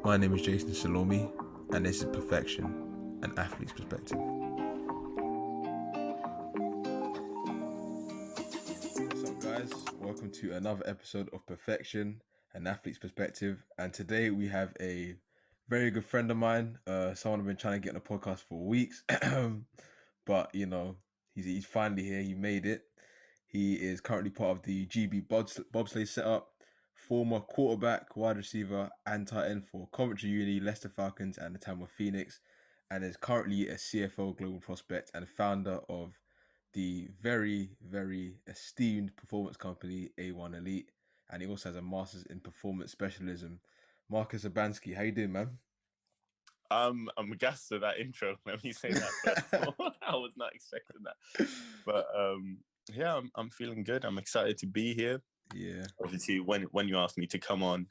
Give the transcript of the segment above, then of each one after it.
My name is Jason Salomi, and this is Perfection, an athlete's perspective. What's up, guys? Welcome to another episode of Perfection, an athlete's perspective. And today we have a very good friend of mine, someone I've been trying to get on the podcast for weeks, but he's finally here. He made it. He is currently part of the GB Bobsleigh setup, former quarterback, wide receiver, and tight end for Coventry Uni, Leicester Falcons, and the Tamworth Phoenix, and is currently a CFO global prospect and founder of the very, very esteemed performance company A1 Elite, and he also has a master's in performance specialism. Marcus Urbanski, how you doing, man? I'm aghast at that intro. Let me say that first of all. I was not expecting that, but yeah, I'm feeling good. I'm excited to be here. Yeah. Obviously, when you asked me to come on,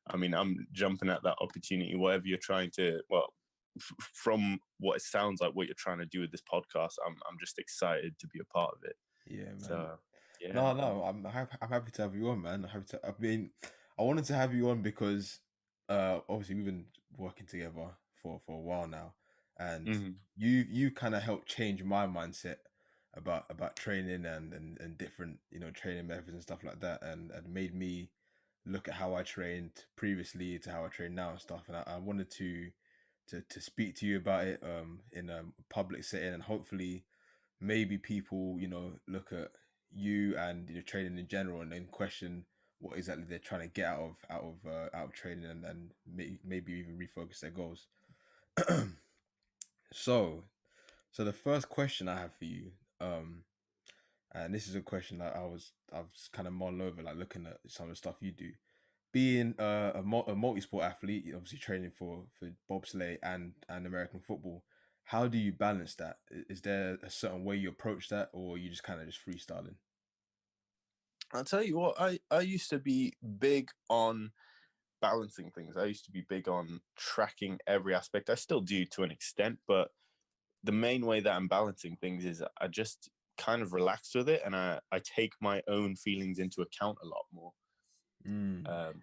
I mean, I'm jumping at that opportunity. Whatever you're trying to, from what it sounds like, what you're trying to do with this podcast, I'm just excited to be a part of it. Yeah, man. So, yeah. No, I'm happy to have you on, man. I wanted to have you on because obviously we've been working together for a while now, and you kind of helped change my mindset about training and different training methods and stuff like that, and made me look at how I trained previously to how I train now and stuff. And I wanted to speak to you about it in a public setting, and hopefully maybe people look at you and training in general and then question what exactly they're trying to get out of training, and maybe even refocus their goals. so the first question I have for you, and this is a question that I was kind of mulling over, like looking at some of the stuff you do, being a multi-sport athlete, obviously training for bobsleigh and American football. How do you balance that? Is there a certain way you approach that, or are you just kind of just freestyling? I'll tell you what, I used to be big on balancing things. I used to be big on tracking every aspect. I still do to an extent, but the main way that I'm balancing things is I just kind of relax with it, and I take my own feelings into account a lot more.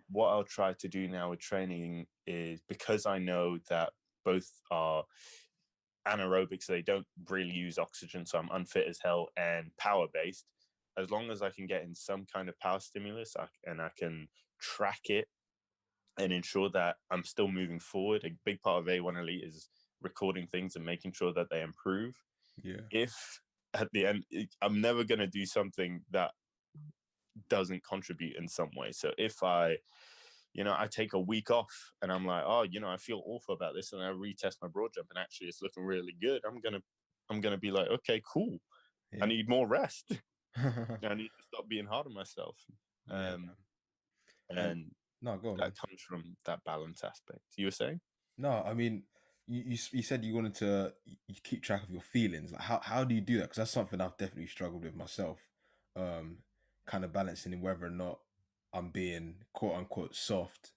What I'll try to do now with training is, because I know that both are anaerobic, so they don't really use oxygen, so I'm unfit as hell, and power based, as long as I can get in some kind of power stimulus and I can track it and ensure that I'm still moving forward. A big part of A1 Elite is recording things and making sure that they improve. Yeah. If at the end, I'm never going to do something that doesn't contribute in some way. So if I take a week off and I'm like, I feel awful about this, and I retest my broad jump and actually it's looking really good, I'm gonna be like, okay, cool. Yeah. I need more rest. I need to stop being hard on myself. Yeah. And no, go on, that comes from that balance aspect. You were saying? No, I mean, you said you wanted to keep track of your feelings. Like, how do you do that? Because that's something I've definitely struggled with myself. Kind of balancing whether or not I'm being quote unquote soft,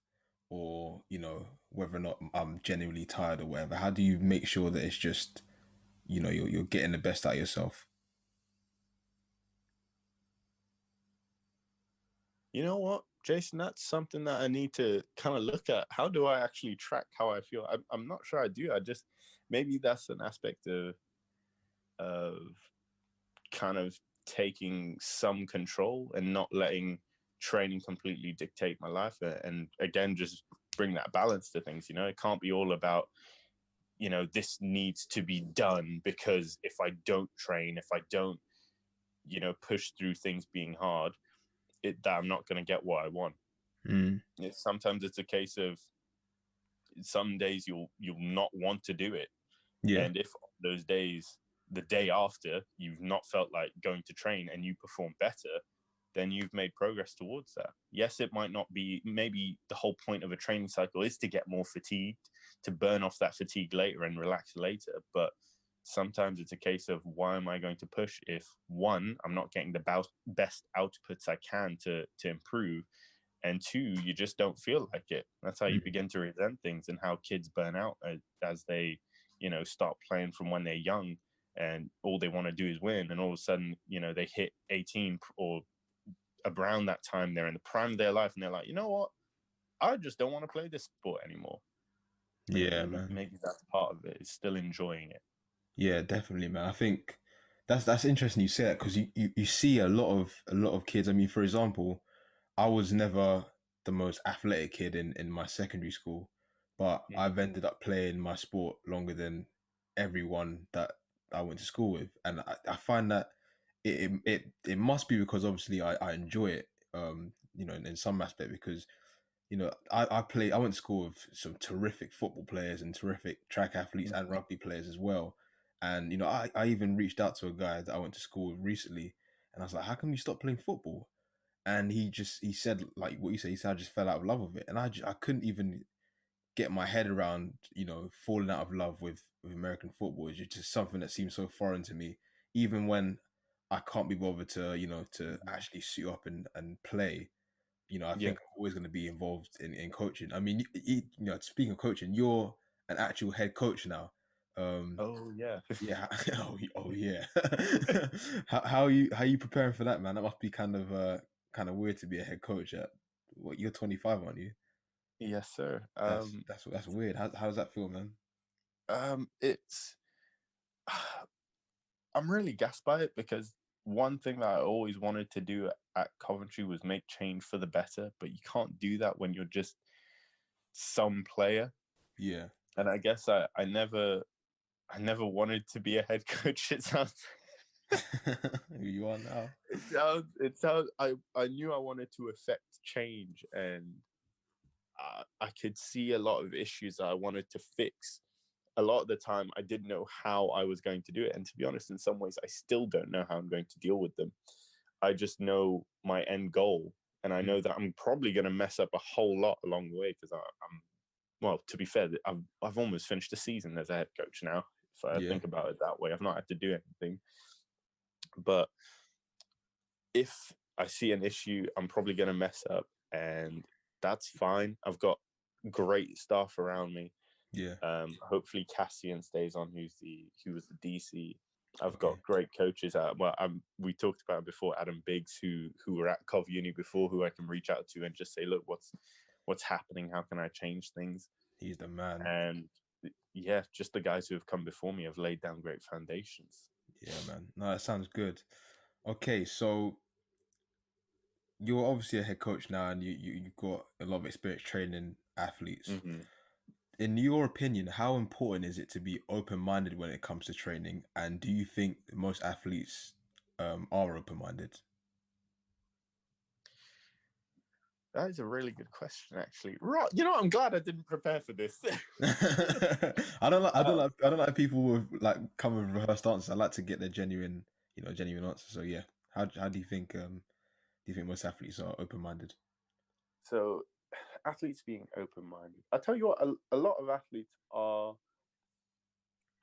or whether or not I'm genuinely tired or whatever. How do you make sure that it's just you're getting the best out of yourself? You know what, Jason, that's something that I need to kind of look at. How do I actually track how I feel? I'm not sure I do. Maybe that's an aspect of kind of taking some control and not letting training completely dictate my life. And again, just bring that balance to things. It can't be all about, this needs to be done, because if I don't train, if I don't, push through things being hard, that I'm not going to get what I want. Sometimes it's a case of some days you'll not want to do it. Yeah. And if those days, the day after, you've not felt like going to train and you perform better, then you've made progress towards that. Yes, it might not be, maybe the whole point of a training cycle is to get more fatigued, to burn off that fatigue later and relax later. But sometimes it's a case of, why am I going to push if, one, I'm not getting the best outputs I can to improve, and two, you just don't feel like it. That's how you begin to resent things, and how kids burn out as they, start playing from when they're young, and all they want to do is win. And all of a sudden, they hit 18 or around that time, they're in the prime of their life, and they're like, you know what? I just don't want to play this sport anymore. Yeah, man. Maybe that's part of it, is still enjoying it. Yeah, definitely, man. I think that's interesting you say that because you see a lot of kids. I mean, for example, I was never the most athletic kid in my secondary school, but I've ended up playing my sport longer than everyone that I went to school with, and I find that it must be because obviously I enjoy it, in some aspect because I went to school with some terrific football players and terrific track athletes and rugby players as well. And I even reached out to a guy that I went to school with recently, and I was like, "How come you stop playing football?" And he said like what you say. He said I just fell out of love with it, and I couldn't even get my head around falling out of love with American football. It's just something that seems so foreign to me, even when I can't be bothered to actually suit up and play. I Yeah. think I'm always going to be involved in coaching. I mean, speaking of coaching, you're an actual head coach now. Oh yeah. Yeah. Oh yeah. how are you preparing for that, man? That must be kind of weird to be a head coach at what you're 25, aren't you? Yes, sir. That's weird. How does that feel, man? It's I'm really gassed by it because one thing that I always wanted to do at Coventry was make change for the better, but you can't do that when you're just some player. Yeah. And I guess I never wanted to be a head coach. It sounds Who you are now? it sounds I knew I wanted to affect change, and I could see a lot of issues that I wanted to fix. A lot of the time I didn't know how I was going to do it, and to be honest, in some ways I still don't know how I'm going to deal with them. I just know my end goal, and I Mm. know that I'm probably going to mess up a whole lot along the way because I'm well, to be fair, I've almost finished the season as a head coach now. If I Yeah. think about it that way, I've not had to do anything. But if I see an issue, I'm probably going to mess up, and that's fine. I've got great staff around me. Yeah. Hopefully Cassian stays on, who was the DC. I've Okay. got great coaches. We talked about before, Adam Biggs, who were at Cov Uni before, who I can reach out to and just say, look, what's happening? How can I change things? He's the man. And yeah, just the guys who have come before me have laid down great foundations. Yeah, man. No, that sounds good. Okay, so you're obviously a head coach now, and you've got a lot of experience training athletes. Mm-hmm. In your opinion, how important is it to be open-minded when it comes to training? And do you think most athletes are open-minded? That is a really good question, actually. Right, I'm glad I didn't prepare for this. I don't like people with like come with rehearsed answers. I like to get their genuine answers. So yeah, how do you think most athletes are open-minded? So, athletes being open-minded. I tell you what, a lot of athletes are.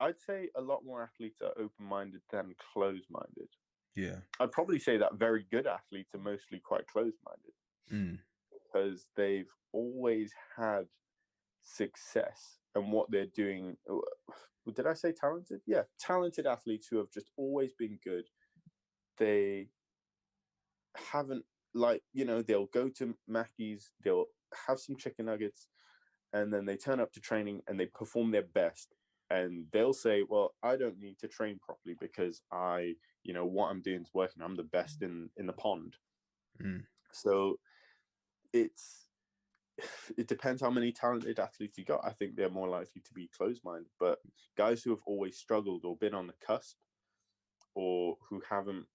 I'd say a lot more athletes are open-minded than closed-minded. Yeah. I'd probably say that very good athletes are mostly quite closed-minded Mm. because they've always had success and what they're doing. Did I say talented? Yeah, talented athletes who have just always been good. They haven't, they'll go to Mackey's, they'll have some chicken nuggets, and then they turn up to training and they perform their best. And they'll say, well, I don't need to train properly because what I'm doing is working. I'm the best in the pond. Mm. So it's it depends how many talented athletes you got. I think they're more likely to be closed-minded. But guys who have always struggled or been on the cusp, or who haven't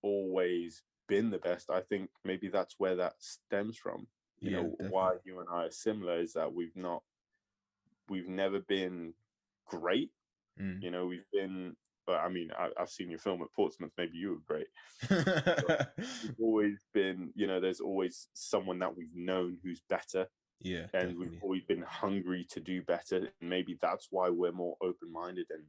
always been the best, I think maybe that's where that stems from. Yeah, Why definitely. you and I are similar is that we've never been great. Mm. We've been, but I mean, I've seen your film at Portsmouth. Maybe you were great. But we've always been, there's always someone that we've known who's better, Yeah, and we've definitely. always been hungry to do better. And maybe that's why we're more open-minded and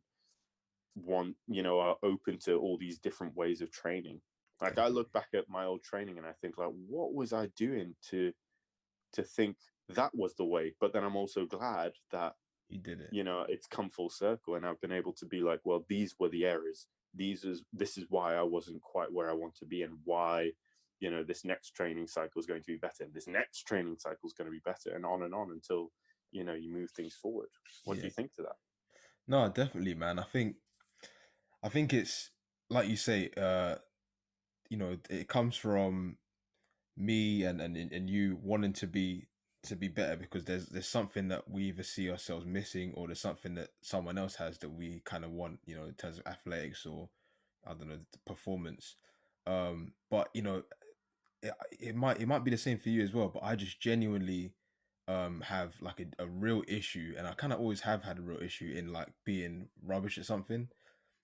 are open to all these different ways of training. Like, I Definitely. look back at my old training and I think, like, what was I doing to think that was the way? But then I'm also glad that You did it. it's come full circle, and I've been able to be like, well, these were the errors. This is why I wasn't quite where I want to be, and why this next training cycle is going to be better, and this next training cycle is going to be better, and on until you move things forward. What do Yeah. you think to that? No, definitely, man. I think it's like you say, it comes from me and you wanting to be better, because there's something that we either see ourselves missing, or there's something that someone else has that we kind of want, in terms of athletics, or I don't know, the performance. But it might be the same for you as well, but I just genuinely have like a real issue, and I kind of always have had a real issue in like being rubbish at something.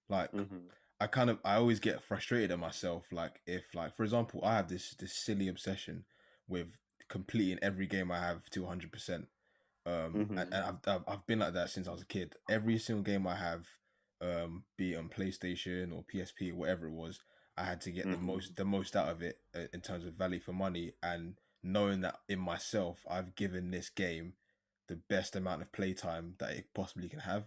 Like Mm-hmm. I always get frustrated at myself. Like, if, like, for example, I have this silly obsession with completing every game I have to 100%. And, Mm-hmm. and I've been like that since I was a kid. Every single game I have, be it on PlayStation or PSP or whatever it was, I had to get the Mm-hmm. most out of it, in terms of value for money, and knowing that in myself I've given this game the best amount of playtime that it possibly can have.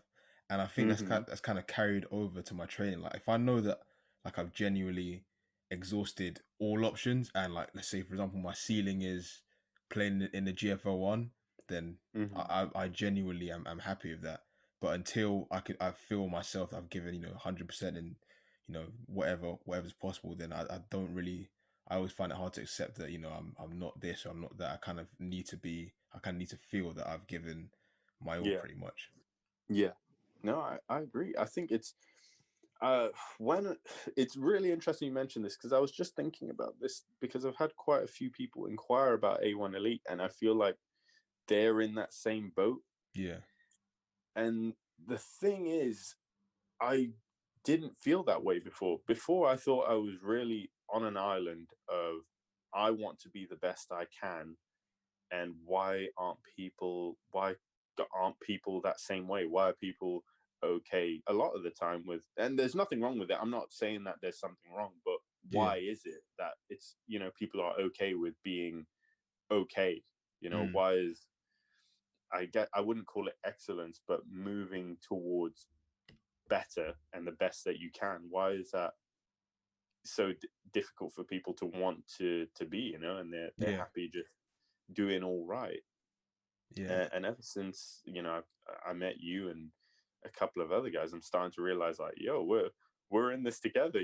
And I think Mm-hmm. that's kind of carried over to my training. Like, if I know that, like, I've genuinely exhausted all options, and, like, let's say for example my ceiling is playing in the GFL 1, then Mm-hmm. I genuinely am happy with that. But until I feel myself that I've given 100%, and whatever's possible, then I don't really. I always find it hard to accept that I'm not this or I'm not that. I kind of need to be. I kind of need to feel that I've given my all, Yeah. pretty much. Yeah. No, I agree. I think uh when it's really interesting you mentioned this, because I was just thinking about this, because I've had quite a few people inquire about A1 Elite, and I feel like they're in that same boat. Yeah, And the thing is, I didn't feel that way before. Before, I thought I was really on an island of, I want to be the best I can, and why aren't people that same way? Why are people okay a lot of the time with, and there's nothing wrong with it. I'm not saying that there's something wrong, but yeah, why is it that it's, people are okay with being okay? mm, Why is, I wouldn't call it excellence, but moving towards better and the best that you can. Why is that so difficult for people to want to be? And they're yeah, happy just doing all right. yeah. And ever since I met you and a couple of other guys, I'm starting to realize, like, yo, we're in this together.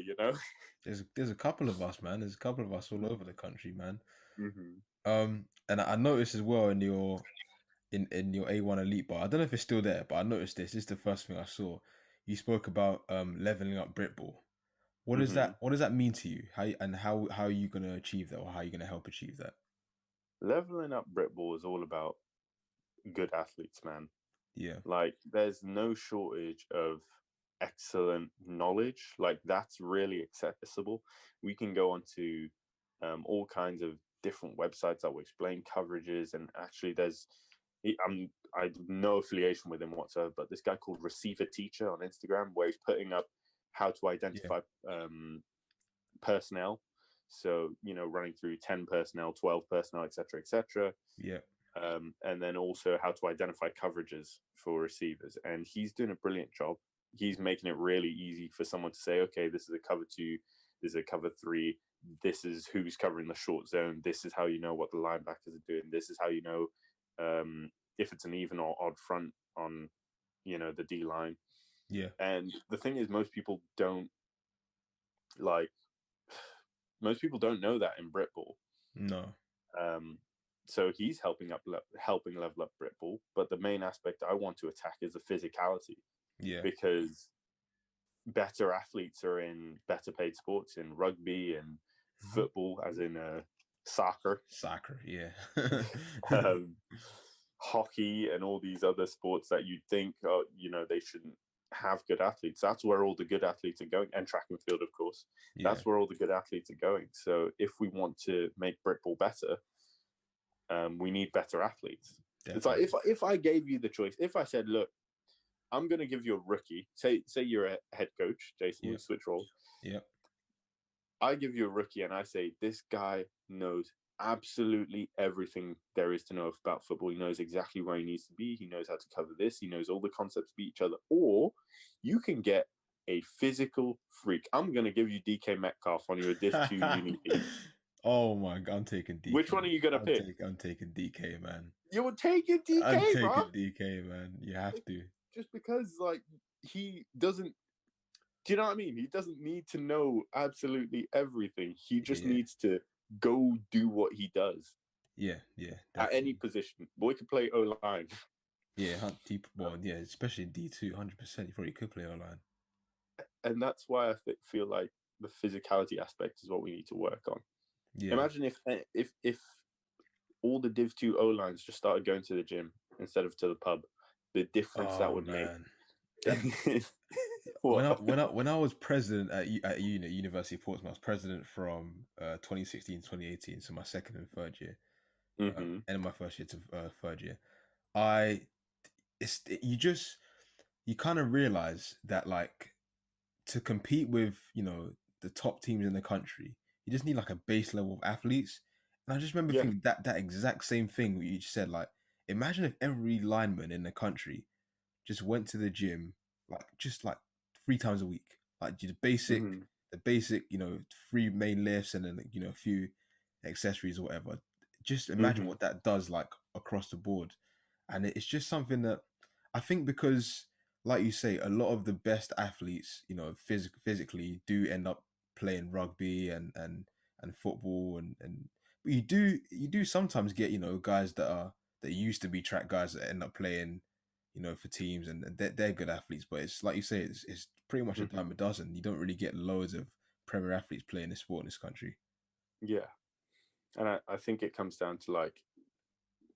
There's a couple of us, man. There's a couple of us all over Mm-hmm. the country, man. Mm-hmm. And I noticed as well in your A1 Elite bar. I don't know if it's still there, but I noticed this. This is the first thing I saw. You spoke about leveling up Britball. What does Mm-hmm. that what does that mean to you? How are you gonna achieve that, or how are you gonna help achieve that? Leveling up Britball is all about good athletes, man. Yeah, Like, there's no shortage of excellent knowledge. Like, that's really accessible. We can go onto all kinds of different websites that will explain coverages. And actually, I have no affiliation with him whatsoever, but this guy called Receiver Teacher on Instagram, where he's putting up how to yeah, identify personnel. So, running through 10 personnel, 12 personnel, etc., etc. yeah, And then also how to identify coverages for receivers. And he's doing a brilliant job. He's making it really easy for someone to say, okay, this is a cover 2, this is a cover 3, this is who's covering the short zone, this is how you know what the linebackers are doing, this is how you know if it's an even or odd front on, the D line. yeah. And the thing is, like most people don't know that in Britball. No, Um, so he's helping level up Britball. But the main aspect I want to attack is the physicality, yeah. because better athletes are in better paid sports, in rugby and Hmm. football, as in soccer, Soccer, yeah. um, hockey, and all these other sports that you'd think, they shouldn't have good athletes. That's where all the good athletes are going, and track and field, of course. Yeah, That's where all the good athletes are going. So if we want to make Britball better, we need better athletes. It's like, definitely. if I gave you the choice, if I said, look, I'm going to give you a rookie. Say you're a head coach, Jason. Yeah, We switch roles. yeah, I give you a rookie, and I say, this guy knows absolutely everything there is to know about football. He knows exactly where he needs to be. He knows how to cover this. He knows all the concepts beat each other. Or you can get a physical freak. I'm going to give you DK Metcalf on your Div 2 Uni team. Oh my god, I'm taking Which one DK. are you gonna pick? I'm taking DK, man. You're taking I'm DK, bro. taking DK, man. You have to. Just because, like, he doesn't. Do you know what I mean? He doesn't need to know absolutely everything. He just Yeah, needs to go do what he does yeah, at any definitely. position. Boy can play O line. Yeah, deep. Well, yeah, especially D2, 100%. You probably could play online. And that's why I feel like the physicality aspect is what we need to work on. Yeah. Imagine if all the Div 2 O lines just started going to the gym instead of to the pub, the difference that Oh would make. man. That, when I was president at University of Portsmouth, I was president from 2016 2018, so my second and third year, Mm-hmm. and my first year to third year. I it's you kind of realize that, like, to compete with, the top teams in the country, you just need like a base level of athletes. And I just remember Yeah. thinking that exact same thing what you just said. Like, imagine if every lineman in the country just went to the gym, like, just like 3 times a week, like Mm-hmm. the basic, 3 main lifts, and then, a few accessories or whatever. Just imagine Mm-hmm. what that does, like, across the board. And it's just something that I think, because, like you say, a lot of the best athletes, physically, do end up playing rugby and football, and but you do sometimes get, guys that used to be track guys that end up playing, for teams, and they're good athletes. But it's like you say, it's pretty much a Mm-hmm. dime a dozen. You don't really get loads of premier athletes playing this sport in this country. Yeah. And I think it comes down to, like,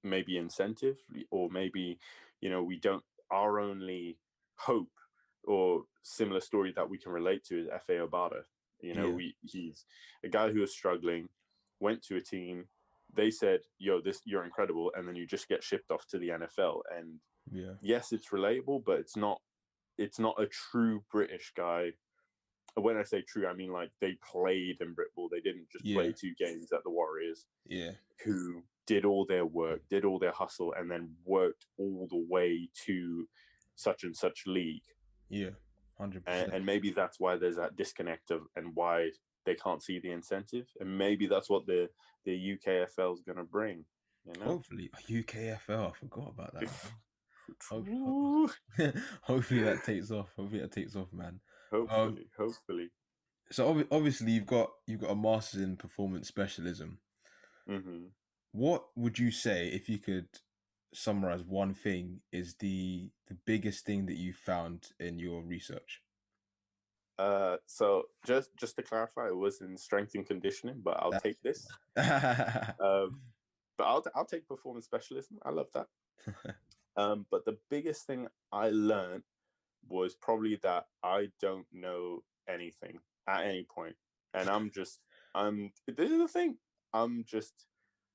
maybe incentive, or maybe, we don't, our only hope or similar story that we can relate to is Fa Obata. Yeah, He's a guy who was struggling, went to a team, they said, yo, you're incredible, and then you just get shipped off to the NFL. And yeah, yes, it's relatable, but it's not a true British guy. When I say true, I mean, like, they played in Britball. They didn't just yeah, play 2 games at the Warriors, yeah, who did all their work, did all their hustle, and then worked all the way to such and such league. yeah, hundred And, percent. and maybe that's why there's that disconnect of, and why they can't see the incentive. And maybe that's what the UKFL is going to bring. Hopefully, UKFL. I forgot about that, man. Hope, Hopefully, hopefully that takes off. Hopefully that takes off, man. Um, hopefully. so obviously you've got a master's in performance specialism. Mm-hmm. What would you say, if you could summarize one thing, is the biggest thing that you found in your research? So just to clarify, it was in strength and conditioning, but I'll take this. That's But I'll take performance specialism. I love that. But the biggest thing I learned was probably that I don't know anything at any point, and this is the thing. I'm just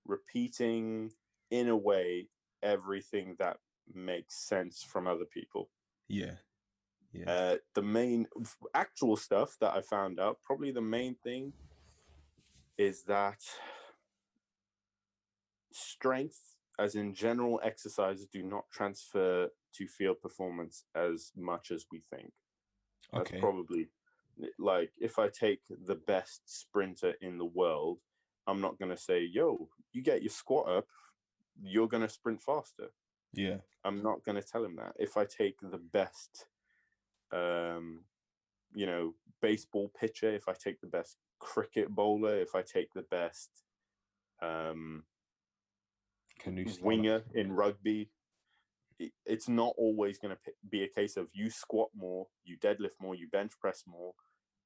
repeating, in a way, everything that makes sense from other people. yeah, yeah, The main actual stuff that I found out, probably the main thing, is that strength, as in general exercises, do not transfer to field performance as much as we think. That's okay, probably, like, if I take the best sprinter in the world, I'm not going to say, yo, you get your squat up, you're going to sprint faster. yeah, I'm not going to tell him that. If I take the best, baseball pitcher, if I take the best cricket bowler, if I take the best canoe styler. winger in rugby, it's not always going to be a case of you squat more, you deadlift more, you bench press more.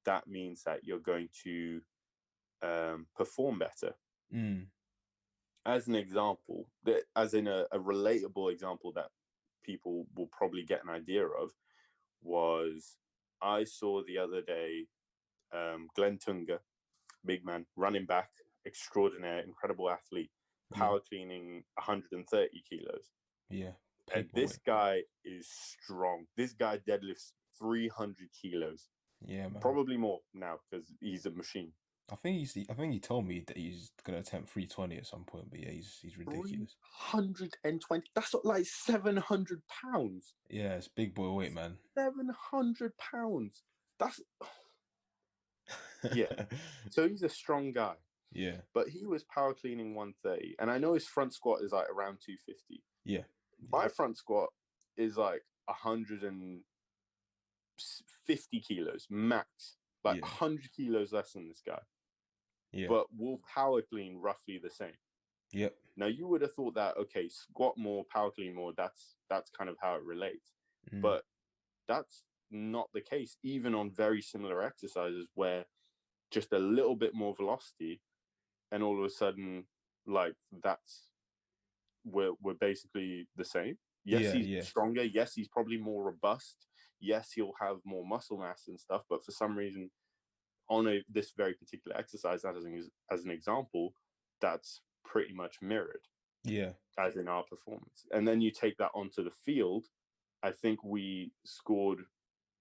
That means that you're going to perform better. Mm, As an example, as in a relatable example that people will probably get an idea of, was I saw the other day Glenn Tunga, big man, running back, extraordinaire, incredible athlete, yeah, power cleaning 130 kilos. yeah, And this paperweight. guy is strong. This guy deadlifts 300 kilos, Yeah, man. probably more now because he's a machine. I think he told me that he's gonna attempt 320 at some point. But yeah, he's ridiculous. 320. That's not like 700 pounds. Yeah, it's big boy weight, man. 700 pounds. That's, yeah. So he's a strong guy. Yeah. But he was power cleaning 130, and I know his front squat is like around 250. Yeah. My front squat is like 150 kilos max, like Yeah. 100 kilos less than this guy, Yeah. but will power clean roughly the same. Yep. Now you would have thought that, okay, squat more, power clean more, that's kind of how it relates. But that's not the case, even on very similar exercises where just a little bit more velocity, and all of a sudden, like, we're basically the same. Yes, Yeah. he's Yeah. stronger. Yes, he's probably more robust. Yes, he'll have more muscle mass and stuff. But for some reason, on this very particular exercise, as an example, that's pretty much mirrored Yeah. as in our performance. And then you take that onto the field. I think we scored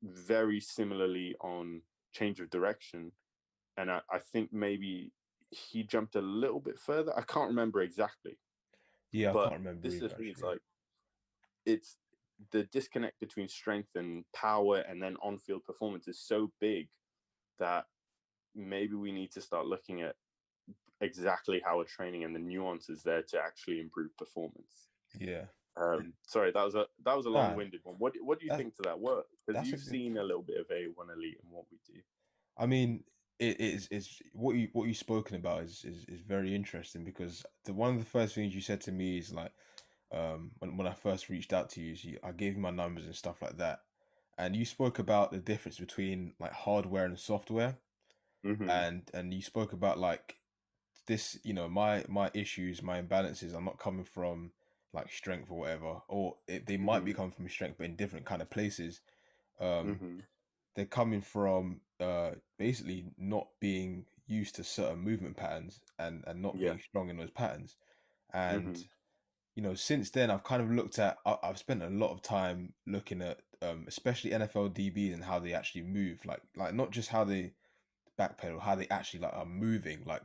very similarly on change of direction. And I think maybe he jumped a little bit further. I can't remember exactly. Yeah. I But can't remember this is the either, thing, it's actually. like, it's the disconnect between strength and power and then on-field performance is so big that maybe we need to start looking at exactly how we're training and the nuances there to actually improve performance. Yeah. Sorry, that was a Nah, long-winded one. What do you that, think to that work? Because that's a you've good. seen a little bit of A1 Elite and what we do. I mean, it's what you spoken about is very interesting, because one of the first things you said to me is like, when I first reached out to you, is I gave you my numbers and stuff like that, and you spoke about the difference between like hardware and software, Mm-hmm. and you spoke about like this, my issues, my imbalances are not coming from like strength or whatever, or they might be Mm-hmm. coming from strength, but in different kind of places. Um, Mm-hmm. they're coming from basically not being used to certain movement patterns, and not Yeah. being strong in those patterns. And Mm-hmm. since then I've kind of I've spent a lot of time looking at especially NFL DBs and how they actually move, like not just how they backpedal, how they actually like are moving, like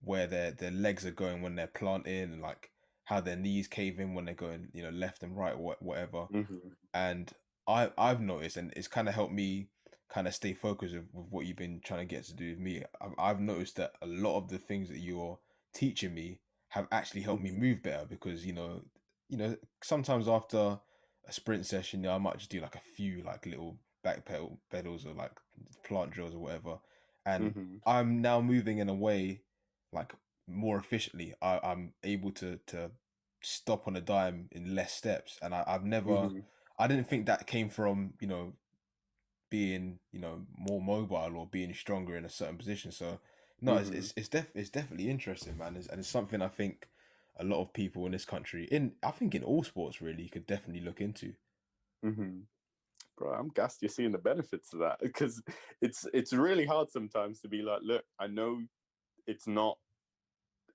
where their legs are going when they're planting, and like how their knees cave in when they're going left and right, whatever. Mm-hmm. And I've noticed, and it's kind of helped me kind of stay focused with what you've been trying to get to do with me. I've noticed that a lot of the things that you're teaching me have actually helped me Mm-hmm. move better, because sometimes after a sprint session, I might just do like a few like little back pedals or like plant drills or whatever, and Mm-hmm. I'm now moving in a way like more efficiently. I'm able to stop on a dime in less steps, and I've never, Mm-hmm. I didn't think that came from being more mobile or being stronger in a certain position. So no, Mm-hmm. it's definitely interesting, man. And it's something I think a lot of people in this country, I think in all sports really, could definitely look into. Mm-hmm. Bro, I'm gassed you're seeing the benefits of that, because it's really hard sometimes to be like, look, I know it's not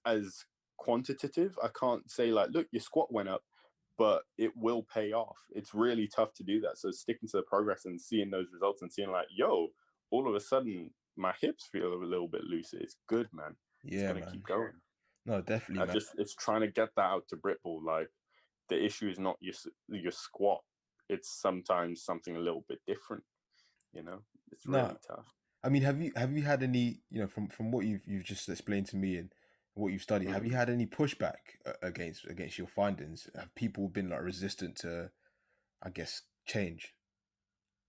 as quantitative. I can't say like, look, your squat went up, but it will pay off. It's really tough to do that. So sticking to the progress and seeing those results and seeing like, yo, all of a sudden my hips feel a little bit looser. It's good, man. It's Yeah, gonna keep man. going. No, definitely, I man. just it's trying to get that out to Britball. Like, the issue is not your squat. It's sometimes something a little bit different. You know, it's No, really tough. I mean, have you had any, from what you've just explained to me and what you've studied, have you Mm-hmm. had any pushback against your findings? Have people been like resistant to, I guess, change?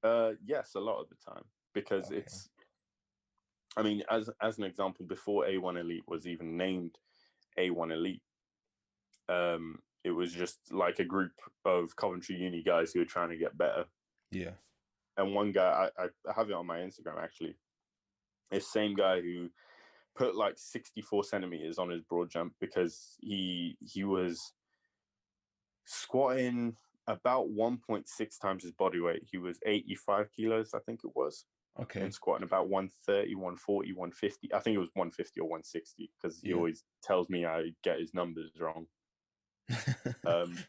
Yes, a lot of the time, because Okay. I mean, as an example, before A1 Elite was even named A1 Elite, it was just like a group of Coventry Uni guys who were trying to get better. Yeah. And one guy, I have it on my Instagram actually. This same guy who put like 64 centimeters on his broad jump because he was squatting about 1.6 times his body weight. He was 85 kilos, I think it was, and Okay. squatting about 130, 140, 150. I think it was 150 or 160, because he Yeah. always tells me I get his numbers wrong.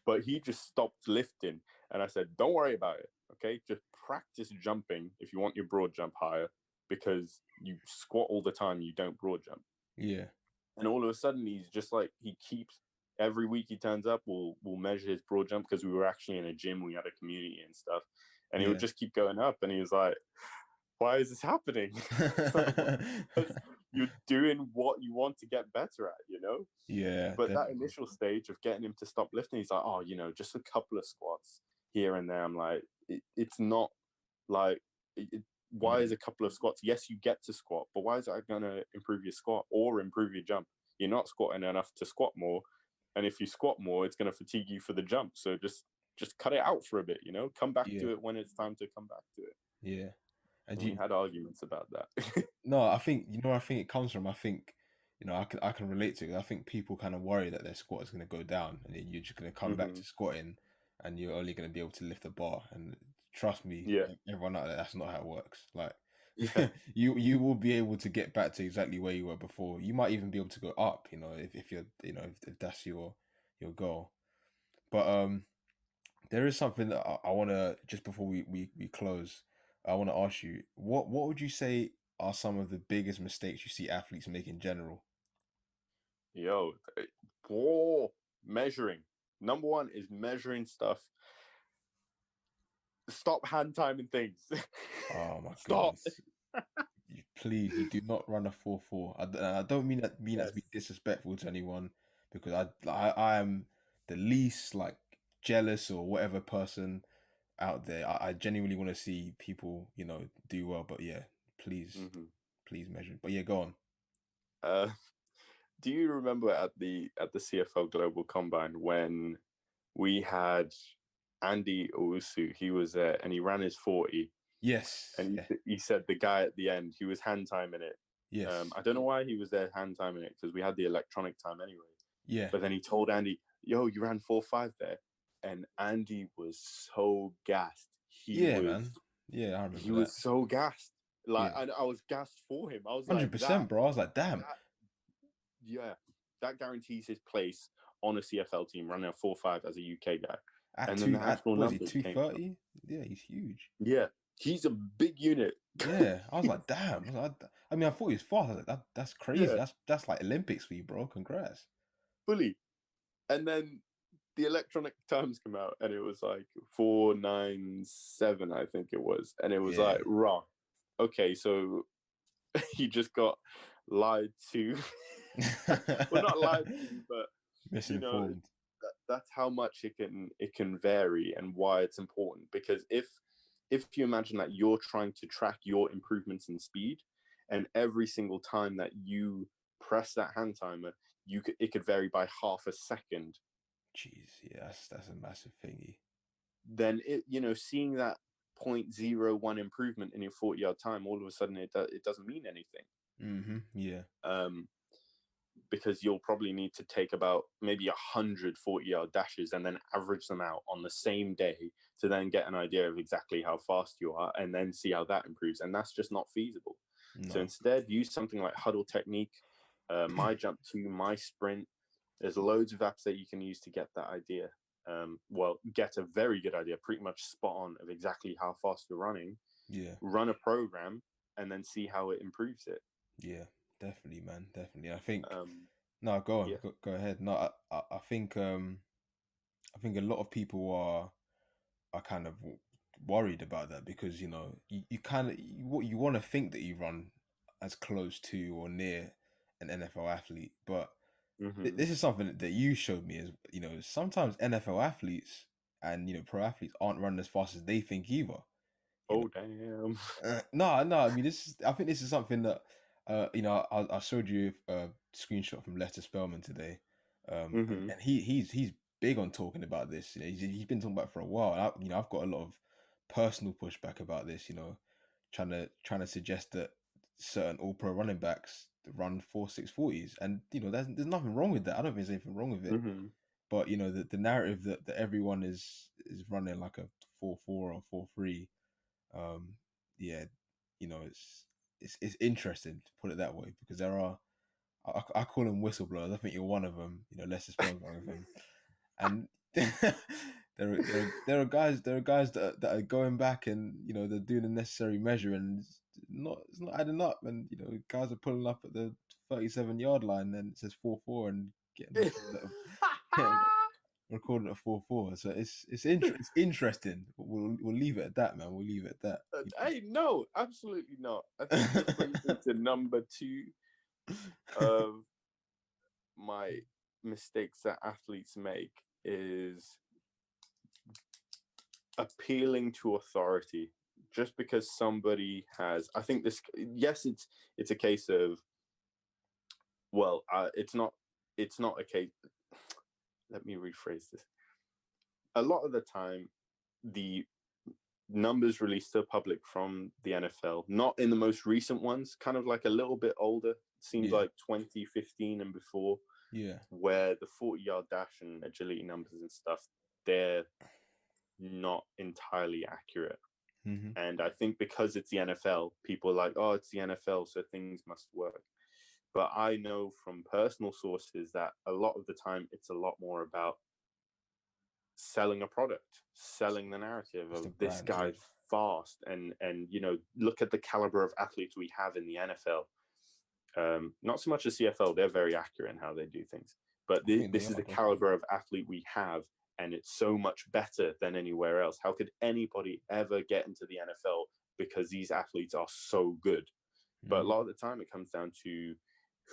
But he just stopped lifting, and I said, "Don't worry about it. Okay, just practice jumping if you want your broad jump higher, because you squat all the time, you don't broad jump." Yeah. And all of a sudden, he's just like, he keeps, every week he turns up. We'll measure his broad jump, because we were actually in a gym. We had a community and stuff, and he would Yeah. just keep going up. And he was like, "Why is this happening?" you're doing what you want to get better at, you know? Yeah, But that definitely. initial stage of getting him to stop lifting, he's like, oh, you know, just a couple of squats here and there. I'm like, it's not like, why is Yeah, a couple of squats? Yes, you get to squat, but why is that going to improve your squat or improve your jump? You're not squatting enough to squat more. And if you squat more, it's going to fatigue you for the jump. So just cut it out for a bit, you know, come back yeah, to it when it's time to come back to it. yeah. And And we had arguments about that. no, I think I think it comes from. I think I can relate to it. I think people kind of worry that their squat is going to go down, and then you're just going to come back Hmm. to squatting, and you're only going to be able to lift the bar. And trust me, Yeah. everyone out there, that's not how it works. Like Yeah. you will be able to get back to exactly where you were before. You might even be able to go up. If you're if that's your goal. But there is something that I want to, just before we close, I want to ask you, what would you say are some of the biggest mistakes you see athletes make in general? Yo, whoa, measuring. Number one is measuring stuff. Stop hand timing things. Oh my Stop. goodness. Please, you do not run a 4-4. I don't mean that to Yes. be disrespectful to anyone, because I am the least like jealous or whatever person out there. I genuinely want to see people, do well. But yeah, please, Hmm. please measure. But yeah, go on. Uh, do you remember at the CFL Global Combine when we had Andy Owusu? He was there and he ran his 40, Yes. and Yeah. he said the guy at the end, he was hand timing it. Yes. I don't know why he was there hand timing it because we had the electronic time anyway. Yeah. But then he told Andy, "Yo, you ran 4.5 there," and Andy was so gassed. Yeah, man. Yeah, I remember He that. was so gassed. Like, Yeah. and I was gassed for him. I was like, 100%, bro. I was like, damn. that, yeah, that guarantees his place on a CFL team running a 4.5 as a UK guy. And then the At actual what is he, numbers came out. 230? Yeah, he's huge. Yeah, he's a big unit. Yeah. I was like, damn. I mean, I thought he was fast. I was like, that's crazy. Yeah, That's like Olympics for you, bro. Congrats. fully. And then the electronic times come out, and it was like 4.97, I think it was, and it was Yeah. like, raw. Okay, so he just got lied to. Well, not lied to, but you know, Misinformed. that's how much it can vary and why it's important. Because if you imagine that you're trying to track your improvements in speed, and every single time that you press that hand timer, it could vary by half a second. Jeez, yeah, that's a massive thingy. Then seeing that 0.01 improvement in your 40-yard time, all of a sudden it doesn't mean anything. Mm-hmm. Yeah. Because you'll probably need to take about maybe 100 40-yard dashes and then average them out on the same day to then get an idea of exactly how fast you are and then see how that improves. And that's just not feasible. So No. instead, use something like huddle technique, my jump to my sprint. There's loads of apps that you can use to get that idea. Get a very good idea, pretty much spot on, of exactly how fast you're running. Yeah. Run a program and then see how it improves it. Yeah. Definitely, man. Definitely. I think. Um, No, go on. yeah. Go ahead. No, I think a lot of people are kind of worried about that, because you kind of what you want to think that you run as close to or near an NFL athlete, but Mm-hmm. this is something that you showed me, is sometimes NFL athletes and pro athletes aren't running as fast as they think either. you know Oh, damn. no, I mean, I think this is something that I showed you a screenshot from Lester Spellman today, Mm-hmm. and he's big on talking about this. He's been talking about it for a while. And I've got a lot of personal pushback about this. Trying to suggest that certain All Pro running backs run 4.6 40s, and there's nothing wrong with that. I don't think there's anything wrong with it. Mm-hmm. But the narrative that everyone is running like a 4.4 or 4.3, yeah, it's interesting, to put it that way, because there are, I call them whistleblowers. I think you're one of them. Less Spell's one of them, and there are guys that are going back, and they're doing the necessary measure, and it's not adding up, and guys are pulling up at the 37-yard line, and it says 4.4, and getting recorded at 4.4. So it's interesting. But we'll leave it at that, man. We'll leave it at that. Hey, no, absolutely not. I think this brings me to number two. of my mistakes that athletes make is appealing to authority just because somebody has. I think this, yes, it's a case of, well, it's not a case. Let me rephrase this. A lot of the time, the numbers released to the public from the NFL, not in the most recent ones, kind of like a little bit older, seems like 2015 and before, where the 40-yard dash and agility numbers and stuff, they're not entirely accurate. And I think because it's the NFL, people are like, oh, it's the NFL, so things must work. But I know from personal sources that a lot of the time it's a lot more about selling a product, selling the narrative of this guy's fast, and you know, look at the caliber of athletes we have in the NFL. Not so much the CFL; they're very accurate in how they do things. But this is the caliber of athlete we have, and it's so much better than anywhere else. How could anybody ever get into the NFL because these athletes are so good? But a lot of the time, it comes down to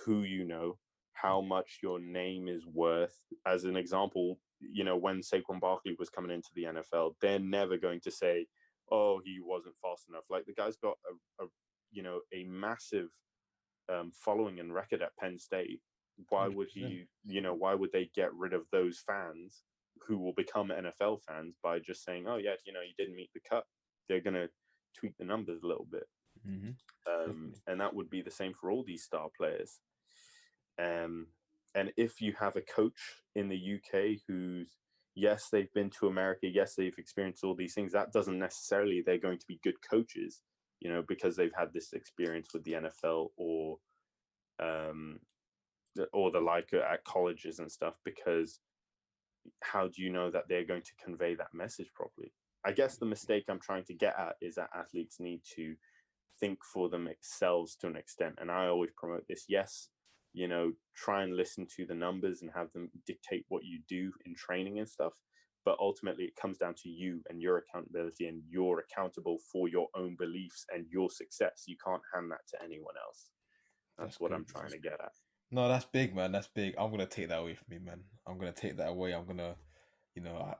who you know, how much your name is worth. As an example, you know, when Saquon Barkley was coming into the NFL, they're never going to say, oh, he wasn't fast enough. Like, the guy's got a massive following and record at Penn State. Why would why would they get rid of those fans who will become NFL fans by just saying, oh yeah, you didn't meet the cut? They're going to tweak the numbers a little bit. And that would be the same for all these star players. And if you have a coach in the UK who's, yes, they've been to America, yes, they've experienced all these things, that doesn't necessarily they're going to be good coaches, because they've had this experience with the NFL or the like at colleges and stuff. Because how do you know that they're going to convey that message properly? I guess the mistake I'm trying to get at is that athletes need to think for themselves to an extent. And I always promote this. Yes, try and listen to the numbers and have them dictate what you do in training and stuff. But ultimately, it comes down to you and your accountability, and you're accountable for your own beliefs and your success. You can't hand that to anyone else. That's what I'm trying to get at. No, that's big, man. That's big. I'm going to take that away from me, man. I'm going to take that away. I'm going to,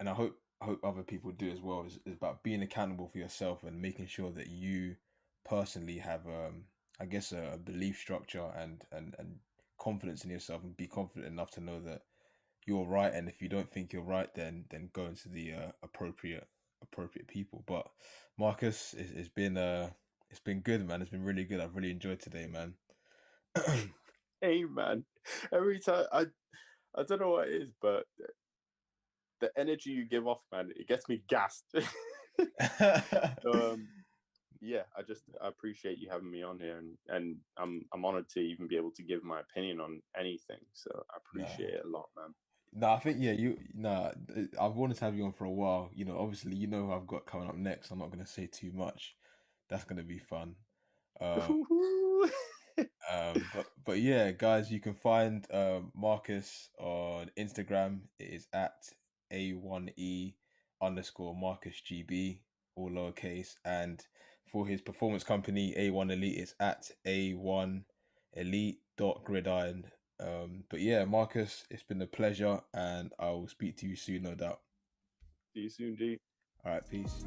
and I hope other people do as well. Is about being accountable for yourself and making sure that you personally have, I guess, a belief structure and confidence in yourself, and be confident enough to know that you're right. And if you don't think you're right, then go into the appropriate people. But Marcus, it's been good, man. It's been really good. I've really enjoyed today, man. Hey, man. Every time I don't know what it is, but the energy you give off, man, it gets me gassed. Yeah, I appreciate you having me on here, and I'm honored to even be able to give my opinion on anything. So I appreciate it a lot, man. No, I think I've wanted to have you on for a while. Obviously, who I've got coming up next. I'm not going to say too much. That's going to be fun. But yeah, guys, you can find Marcus on Instagram. It is at A1E_MarcusGB, all lowercase. And for his performance company, A1 Elite, is at A1Elite.gridiron. But yeah, Marcus, it's been a pleasure, and I will speak to you soon, no doubt. See you soon, G. All right, peace.